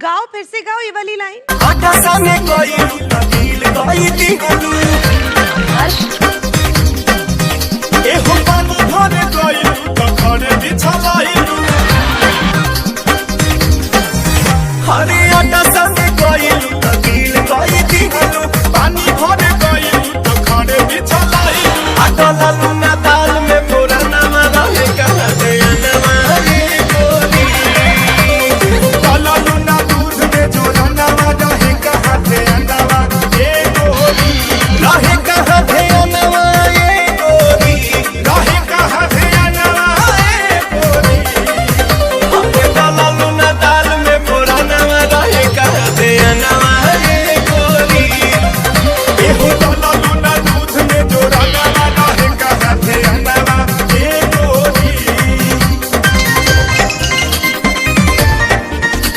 गाओ, फिर से गाओ ये वाली लाइन। एहो पानी भरे गइल त खड़े बिछलाई